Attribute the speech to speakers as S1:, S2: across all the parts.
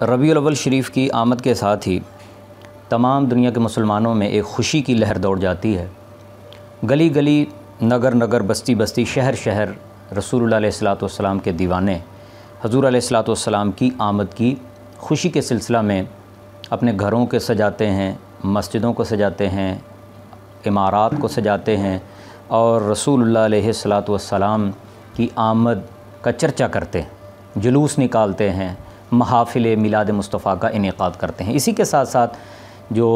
S1: ربیع الاول شریف کی آمد کے ساتھ ہی تمام دنیا کے مسلمانوں میں ایک خوشی کی لہر دوڑ جاتی ہے۔ گلی گلی، نگر نگر، بستی بستی، شہر شہر رسول اللہ علیہ الصلوۃ والسلام کے دیوانے حضور علیہ الصلوۃ والسلام کی آمد کی خوشی کے سلسلہ میں اپنے گھروں کے سجاتے ہیں، مسجدوں کو سجاتے ہیں، عمارات کو سجاتے ہیں اور رسول اللہ علیہ الصلوۃ والسلام کی آمد کا چرچا کرتے ہیں، جلوس نکالتے ہیں، محافل میلاد مصطفیٰ کا انعقاد کرتے ہیں۔ اسی کے ساتھ ساتھ جو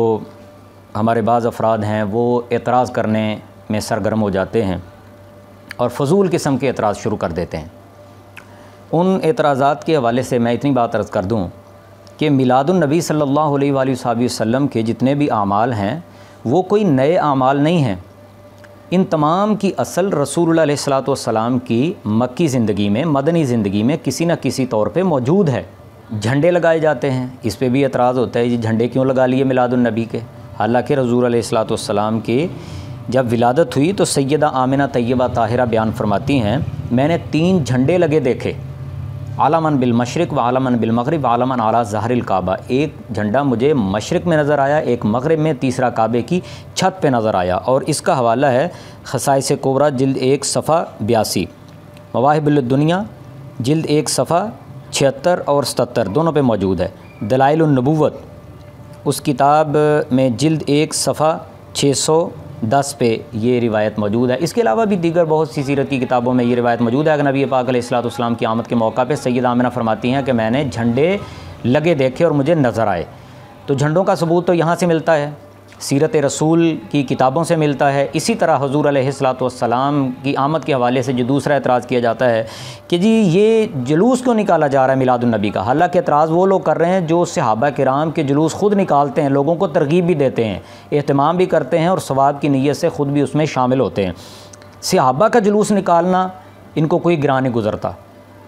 S1: ہمارے بعض افراد ہیں وہ اعتراض کرنے میں سرگرم ہو جاتے ہیں اور فضول قسم کے اعتراض شروع کر دیتے ہیں۔ ان اعتراضات کے حوالے سے میں اتنی بات عرض کر دوں کہ میلاد النبی صلی اللہ علیہ وآلہ وسلم کے جتنے بھی اعمال ہیں وہ کوئی نئے اعمال نہیں ہیں۔ ان تمام کی اصل رسول اللہ علیہ الصلوۃ والسلام کی مکی زندگی میں، مدنی زندگی میں کسی نہ کسی طور پہ موجود ہے۔ جھنڈے لگائے جاتے ہیں، اس پہ بھی اعتراض ہوتا ہے، یہ جھنڈے کیوں لگا لیے میلاد النبی کے؟ حالانکہ رسول علیہ الصلوۃ والسلام کی جب ولادت ہوئی تو سیدہ آمنہ طیبہ طاہرہ بیان فرماتی ہیں، میں نے 3 جھنڈے لگے دیکھے، علماً بالمشرق و علماً بالمغرب و علماً علی ظہر الکعبہ۔ ایک جھنڈا مجھے مشرق میں نظر آیا، ایک مغرب میں، تیسرا کعبے کی چھت پہ نظر آیا۔ اور اس کا حوالہ ہے خصائص کبریٰ جلد 1 صفحہ 82، مواہب الدنیا جلد 1 صفحہ 76 اور 77 دونوں پہ موجود ہے۔ دلائل النبوت اس کتاب میں جلد 1 صفحہ 610 پہ یہ روایت موجود ہے۔ اس کے علاوہ بھی دیگر بہت سی سیرت کی کتابوں میں یہ روایت موجود ہے کہ نبی پاک علیہ الصلوۃ والسلام کی آمد کے موقع پہ سیدہ آمنہ فرماتی ہیں کہ میں نے جھنڈے لگے دیکھے اور مجھے نظر آئے۔ تو جھنڈوں کا ثبوت تو یہاں سے ملتا ہے، سیرت رسول کی کتابوں سے ملتا ہے۔ اسی طرح حضور علیہ الصلوۃ والسلام کی آمد کے حوالے سے جو دوسرا اعتراض کیا جاتا ہے کہ جی یہ جلوس کیوں نکالا جا رہا ہے میلاد النبی کا؟ حالانکہ اعتراض وہ لوگ کر رہے ہیں جو صحابہ کرام کے جلوس خود نکالتے ہیں، لوگوں کو ترغیب بھی دیتے ہیں، اہتمام بھی کرتے ہیں اور ثواب کی نیت سے خود بھی اس میں شامل ہوتے ہیں۔ صحابہ کا جلوس نکالنا ان کو کوئی گراں نہیں گزرتا،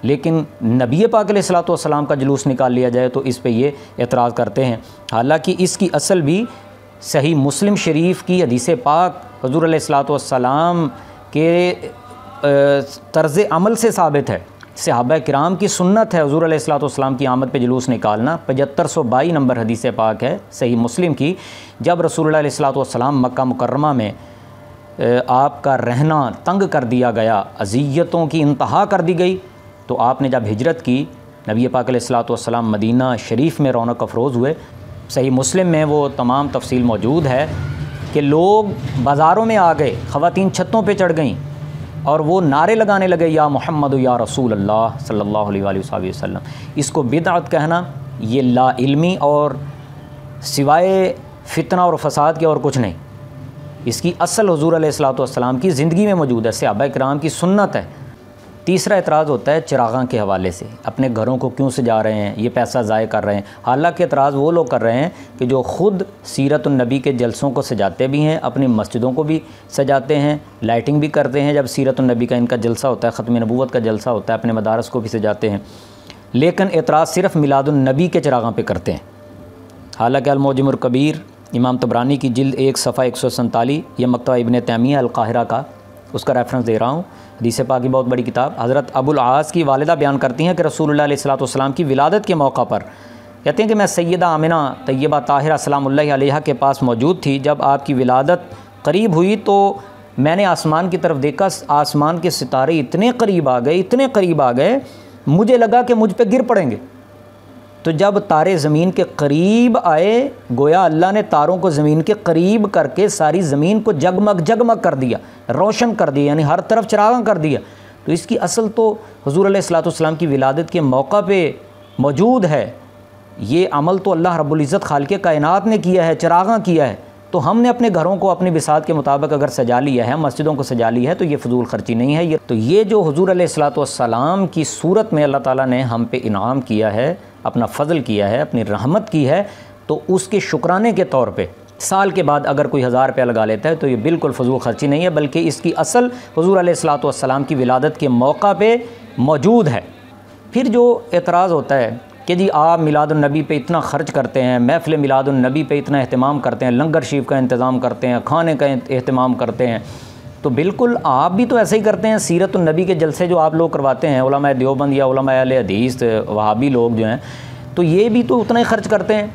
S1: لیکن نبی پاک علیہ الصلوۃ والسلام کا جلوس نکال لیا جائے تو اس پہ یہ اعتراض کرتے ہیں۔ حالانکہ اس کی اصل بھی صحیح مسلم شریف کی حدیث پاک حضور علیہ الصلوۃ والسلام کے طرز عمل سے ثابت ہے۔ صحابہ کرام کی سنت ہے حضور علیہ الصلوۃ والسلام کی آمد پہ جلوس نکالنا۔ 7522 نمبر حدیث پاک ہے صحیح مسلم کی، جب رسول اللہ علیہ الصلوۃ والسلام مکہ مکرمہ میں آپ کا رہنا تنگ کر دیا گیا، اذیتوں کی انتہا کر دی گئی، تو آپ نے جب ہجرت کی، نبی پاک علیہ الصلوۃ والسلام مدینہ شریف میں رونق افروز ہوئے۔ صحیح مسلم میں وہ تمام تفصیل موجود ہے کہ لوگ بازاروں میں آ گئے، خواتین چھتوں پہ چڑھ گئیں اور وہ نعرے لگانے لگے، یا محمد یا رسول اللہ صلی اللہ علیہ وآلہ وسلم۔ اس کو بدعت کہنا یہ لا علمی اور سوائے فتنہ اور فساد کے اور کچھ نہیں۔ اس کی اصل حضور علیہ الصلوۃ والسلام کی زندگی میں موجود ہے، صحابہ کرام کی سنت ہے۔ تیسرا اعتراض ہوتا ہے چراغاں کے حوالے سے، اپنے گھروں کو کیوں سجا رہے ہیں، یہ پیسہ ضائع کر رہے ہیں۔ حالانکہ اعتراض وہ لوگ کر رہے ہیں کہ جو خود سیرت النبی کے جلسوں کو سجاتے بھی ہیں، اپنی مسجدوں کو بھی سجاتے ہیں، لائٹنگ بھی کرتے ہیں، جب سیرت النبی کا ان کا جلسہ ہوتا ہے، ختم نبوت کا جلسہ ہوتا ہے، اپنے مدارس کو بھی سجاتے ہیں، لیکن اعتراض صرف میلاد النبی کے چراغاں پہ کرتے ہیں۔ حالانکہ المعجم الکبیر امام طبرانی کی جلد 1 صفحہ 147، یہ مکتبہ ابن تیمیہ القاہرہ کا اس کا ریفرنس دے رہا ہوں، حدیث پاک کی بہت بڑی کتاب۔ حضرت ابو العاص کی والدہ بیان کرتی ہیں کہ رسول اللہ علیہ الصلوۃ والسلام کی ولادت کے موقع پر کہتے ہیں کہ میں سیدہ آمنہ طیبہ طاہرہ سلام اللہ علیہا کے پاس موجود تھی۔ جب آپ کی ولادت قریب ہوئی تو میں نے آسمان کی طرف دیکھا، آسمان کے ستارے اتنے قریب آ گئے، اتنے قریب آ گئے، مجھے لگا کہ مجھ پہ گر پڑیں گے۔ تو جب تارے زمین کے قریب آئے، گویا اللہ نے تاروں کو زمین کے قریب کر کے ساری زمین کو جگمگ جگمگ کر دیا، روشن کر دیا، یعنی ہر طرف چراغاں کر دیا۔ تو اس کی اصل تو حضور علیہ الصلوۃ والسلام کی ولادت کے موقع پہ موجود ہے۔ یہ عمل تو اللہ رب العزت خالق کائنات نے کیا ہے، چراغاں کیا ہے۔ تو ہم نے اپنے گھروں کو اپنی بساط کے مطابق اگر سجا لیا ہے، مسجدوں کو سجا لی ہے، تو یہ فضول خرچی نہیں ہے۔ تو یہ جو حضور علیہ الصلوۃ والسلام کی صورت میں اللہ تعالیٰ نے ہم پہ انعام کیا ہے، اپنا فضل کیا ہے، اپنی رحمت کی ہے، تو اس کے شکرانے کے طور پہ سال کے بعد اگر کوئی 1000 روپیہ لگا لیتا ہے تو یہ بالکل فضول خرچی نہیں ہے، بلکہ اس کی اصل حضور علیہ الصلوۃ والسلام کی ولادت کے موقع پہ موجود ہے۔ پھر جو اعتراض ہوتا ہے کہ جی آپ میلاد النبی پہ اتنا خرچ کرتے ہیں، محفل میلاد النبی پہ اتنا اہتمام کرتے ہیں، لنگر شریف کا انتظام کرتے ہیں، کھانے کا اہتمام کرتے ہیں، تو بالکل آپ بھی تو ایسے ہی کرتے ہیں۔ سیرت النبی کے جلسے جو آپ لوگ کرواتے ہیں، علماء دیوبند یا علماء اہل حدیث وہابی لوگ جو ہیں، تو یہ بھی تو اتنا ہی خرچ کرتے ہیں،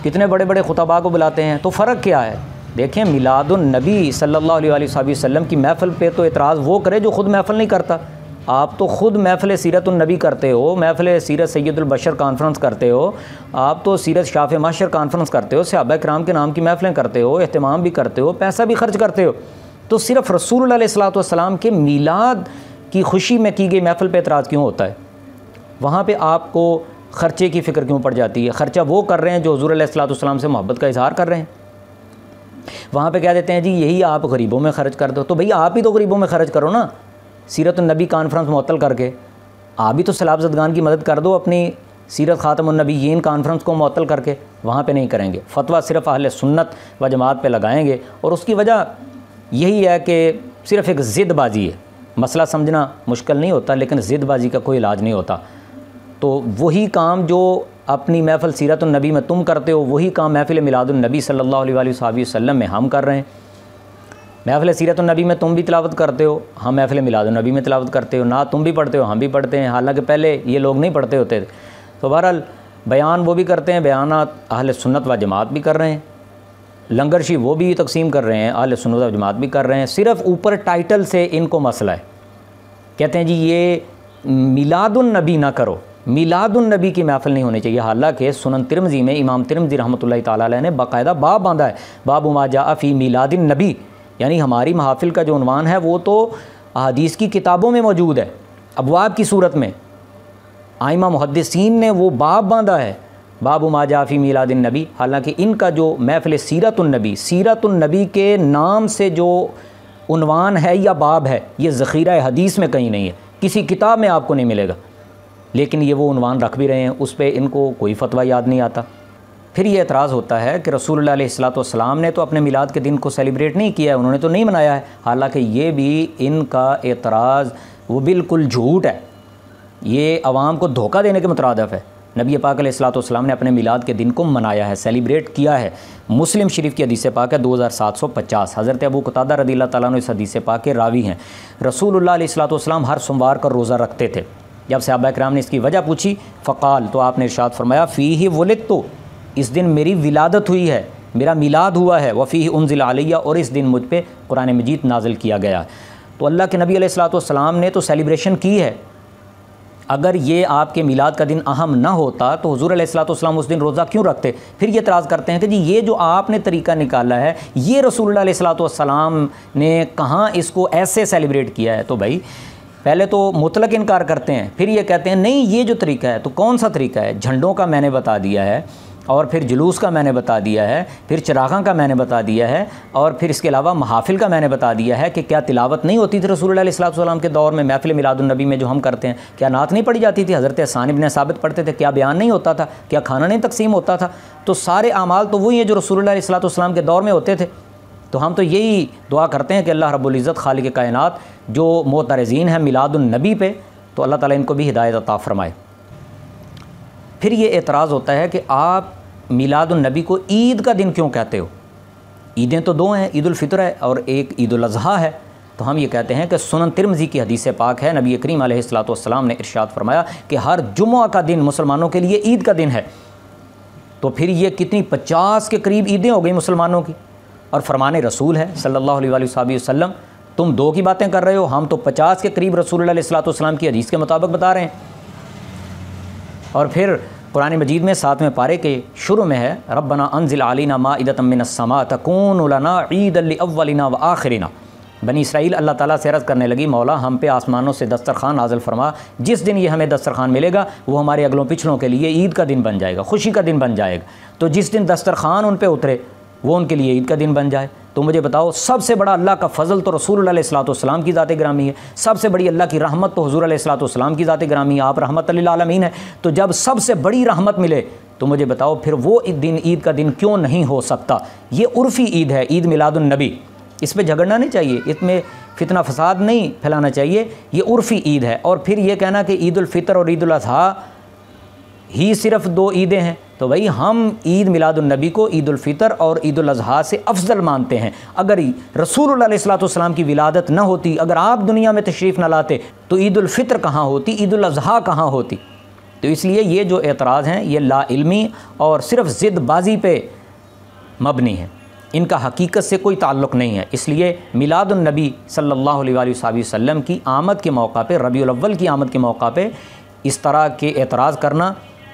S1: کتنے بڑے بڑے خطباء کو بلاتے ہیں، تو فرق کیا ہے؟ دیکھیں میلاد النبی صلی اللہ علیہ وسلم کی محفل پہ تو اعتراض وہ کرے جو خود محفل نہیں کرتا۔ آپ تو خود محفل سیرت النبی کرتے ہو، محفل سیرت سید البشر کانفرنس کرتے ہو، آپ تو سیرت شاف محشر کانفرنس کرتے ہو، صحابہ کرام کے نام کی محفلیں کرتے ہو، اہتمام بھی کرتے ہو، پیسہ بھی خرچ کرتے ہو، تو صرف رسول اللہ علیہ السلام کے میلاد کی خوشی میں کی گئی محفل پہ اعتراض کیوں ہوتا ہے؟ وہاں پہ آپ کو خرچے کی فکر کیوں پڑ جاتی ہے؟ خرچہ وہ کر رہے ہیں جو حضور علیہ السلام سے محبت کا اظہار کر رہے ہیں، وہاں پہ کہہ دیتے ہیں جی یہی آپ غریبوں میں خرچ کر دو، تو بھئی آپ ہی تو غریبوں میں خرچ کرو نا، سیرت النبی کانفرنس معطل کر کے آپ بھی تو سیلاب زدگان کی مدد کر دو، اپنی سیرت خاتم النبیین کانفرنس کو معطل کر کے، وہاں پہ نہیں کریں گے، فتویٰ صرف اہل سنت و جماعت پہ لگائیں گے، اور اس کی وجہ یہی ہے کہ صرف ایک ضد بازی ہے۔ مسئلہ سمجھنا مشکل نہیں ہوتا، لیکن ضد بازی کا کوئی علاج نہیں ہوتا۔ تو وہی کام جو اپنی محفل سیرت النبی میں تم کرتے ہو، وہی کام محفل میلاد النبی صلی اللہ علیہ وسلم میں ہم کر رہے ہیں۔ محفل سیرت النبی میں تم بھی تلاوت کرتے ہو، ہم محفل میلاد النبی میں تلاوت کرتے ہو، نعت تم بھی پڑھتے ہو، ہم بھی پڑھتے ہیں، حالانکہ پہلے یہ لوگ نہیں پڑھتے ہوتے تھے۔ تو بہرحال بیان وہ بھی کرتے ہیں، بیانات اہل سنت و جماعت بھی کر رہے ہیں، لنگر شی وہ بھی تقسیم کر رہے ہیں، اہل سنت و جماعت بھی کر رہے ہیں، صرف اوپر ٹائٹل سے ان کو مسئلہ ہے۔ کہتے ہیں جی یہ میلاد النبی نہ کرو، میلاد النبی کی محفل نہیں ہونی چاہیے، حالانکہ سنن ترمذی میں امام ترمذی رحمۃ اللہ تعالیٰ علیہ نے باقاعدہ باب باندھا ہے، باب ما جاء فی میلاد النبی، یعنی ہماری محافل کا جو عنوان ہے وہ تو احادیث کی کتابوں میں موجود ہے، ابواب کی صورت میں ائمہ محدثین نے وہ باب باندھا ہے، باب ما جاء فی میلاد النبی، حالانکہ ان کا جو محفل سیرت النبی کے نام سے جو عنوان ہے یا باب ہے، یہ ذخیرہ حدیث میں کہیں نہیں ہے، کسی کتاب میں آپ کو نہیں ملے گا، لیکن یہ وہ عنوان رکھ بھی رہے ہیں، اس پہ ان کو کوئی فتویٰ یاد نہیں آتا۔ پھر یہ اعتراض ہوتا ہے کہ رسول اللہ علیہ السلام نے تو اپنے میلاد کے دن کو سیلیبریٹ نہیں کیا ہے، انہوں نے تو نہیں منایا ہے، حالانکہ یہ بھی ان کا اعتراض وہ بالکل جھوٹ ہے، یہ عوام کو دھوکہ دینے کے مترادف ہے۔ نبی پاک علیہ السلام نے اپنے میلاد کے دن کو منایا ہے، سیلیبریٹ کیا ہے۔ مسلم شریف کی حدیث پاک ہے 2750، حضرت ابو قتادہ رضی اللہ تعالیٰ عنہ اس حدیث پاک کے راوی ہیں۔ رسول اللہ علیہ السلام ہر سوموار کا روزہ رکھتے تھے۔ جب صحابہ کرام نے اس کی وجہ پوچھی، فقال، تو آپ نے ارشاد فرمایا، فیہ ولدت، اس دن میری ولادت ہوئی ہے، میرا میلاد ہوا ہے، وفیہ انزل علیہ، اور اس دن مجھ پہ قرآن مجید نازل کیا گیا۔ تو اللہ کے نبی علیہ السلام نے تو سیلیبریشن کی ہے، اگر یہ آپ کے میلاد کا دن اہم نہ ہوتا تو حضور علیہ السلام اس دن روزہ کیوں رکھتے؟ پھر یہ اعتراض کرتے ہیں کہ جی یہ جو آپ نے طریقہ نکالا ہے، یہ رسول اللہ علیہ السلام نے کہاں اس کو ایسے سیلیبریٹ کیا ہے؟ تو بھائی پہلے تو مطلق انکار کرتے ہیں، پھر یہ کہتے ہیں نہیں یہ جو طریقہ ہے، تو کون سا طریقہ ہے؟ جھنڈوں کا میں نے بتا دیا ہے، اور پھر جلوس کا میں نے بتا دیا ہے، پھر چراغاں کا میں نے بتا دیا ہے، اور پھر اس کے علاوہ محافل کا میں نے بتا دیا ہے کہ کیا تلاوت نہیں ہوتی تھی رسول اللہ علیہ السلام کے دور میں؟ محفل میلاد النبی میں جو ہم کرتے ہیں، کیا نعت نہیں پڑھی جاتی تھی؟ حضرت حسان بن ثابت پڑھتے تھے، کیا بیان نہیں ہوتا تھا؟ کیا کھانا نہیں تقسیم ہوتا تھا؟ تو سارے اعمال تو وہی ہیں جو رسول اللہ علیہ السلام کے دور میں ہوتے تھے۔ تو ہم تو یہی دعا کرتے ہیں کہ اللہ رب العزت خالق کائنات جو معترضین ہیں میلاد النبی پہ، تو اللہ تعالیٰ ان کو بھی ہدایت عطا فرمائے۔ پھر یہ اعتراض ہوتا ہے کہ آپ میلاد النبی کو عید کا دن کیوں کہتے ہو؟ عیدیں تو دو ہیں، عید الفطر ہے اور ایک عید الاضحیٰ ہے۔ تو ہم یہ کہتے ہیں کہ سنن ترمذی کی حدیث پاک ہے، نبی کریم علیہ السلام نے ارشاد فرمایا کہ ہر جمعہ کا دن مسلمانوں کے لیے عید کا دن ہے۔ تو پھر یہ کتنی 50 کے قریب عیدیں ہو گئی مسلمانوں کی، اور فرمان رسول ہے صلی اللہ علیہ وسلم، تم دو کی باتیں کر رہے ہو، ہم تو 50 کے قریب رسول اللہ علیہ السلام کی حدیث کے مطابق بتا رہے ہیں۔ اور پھر قرآن مجید میں 7ویں پارے کے شروع میں ہے، ربنا انزل علینا مائدۃ من السماء تکون لنا عیدا لاولنا وآخرنا۔ بنی اسرائیل اللہ تعالیٰ سے عرض کرنے لگی، مولا ہم پہ آسمانوں سے دسترخوان نازل فرما، جس دن یہ ہمیں دسترخوان ملے گا وہ ہمارے اگلوں پچھلوں کے لیے عید کا دن بن جائے گا، خوشی کا دن بن جائے گا۔ تو جس دن دسترخوان ان پہ اترے وہ ان کے لیے عید کا دن بن جائے۔ تو مجھے بتاؤ، سب سے بڑا اللہ کا فضل تو رسول اللہ علیہ السلام کی ذات گرامی ہے، سب سے بڑی اللہ کی رحمت تو حضور علیہ السلام کی ذات گرامی ہے، آپ رحمت للعالمین ہے۔ تو جب سب سے بڑی رحمت ملے تو مجھے بتاؤ پھر وہ دن عید کا دن کیوں نہیں ہو سکتا؟ یہ عرفی عید ہے، عید میلاد النبی، اس پہ جھگڑنا نہیں چاہیے، اس میں فتنہ فساد نہیں پھیلانا چاہیے، یہ عرفی عید ہے۔ اور پھر یہ کہنا کہ عید الفطر اور عید الاضحیٰ ہی صرف دو عیدیں ہیں، تو بھائی ہم عید میلاد النبی کو عید الفطر اور عید الاضحیٰ سے افضل مانتے ہیں۔ اگر رسول اللہ علیہ السلام کی ولادت نہ ہوتی، اگر آپ دنیا میں تشریف نہ لاتے، تو عید الفطر کہاں ہوتی، عید الاضحیٰ کہاں ہوتی؟ تو اس لیے یہ جو اعتراض ہیں یہ لا علمی اور صرف ضد بازی پہ مبنی ہے، ان کا حقیقت سے کوئی تعلق نہیں ہے۔ اس لیے میلاد النبی صلی اللہ علیہ وآلہ وسلم کی آمد کے موقع پہ، ربیع الاول کی آمد کے موقع پہ اس طرح کے اعتراض کرنا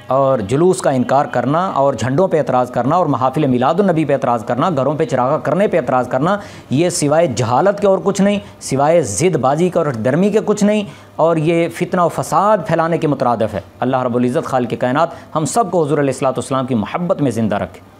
S1: اور جلوس کا انکار کرنا اور جھنڈوں پہ اعتراض کرنا اور محافل میلاد النبی پہ اعتراض کرنا، گھروں پہ چراغاں کرنے پہ اعتراض کرنا، یہ سوائے جہالت کے اور کچھ نہیں، سوائے ضد بازی کے اور درمی کے کچھ نہیں، اور یہ فتنہ و فساد پھیلانے کے مترادف ہے۔ اللہ رب العزت خالق کائنات ہم سب کو حضور علیہ الصلوۃ والسلام کی محبت میں زندہ رکھے۔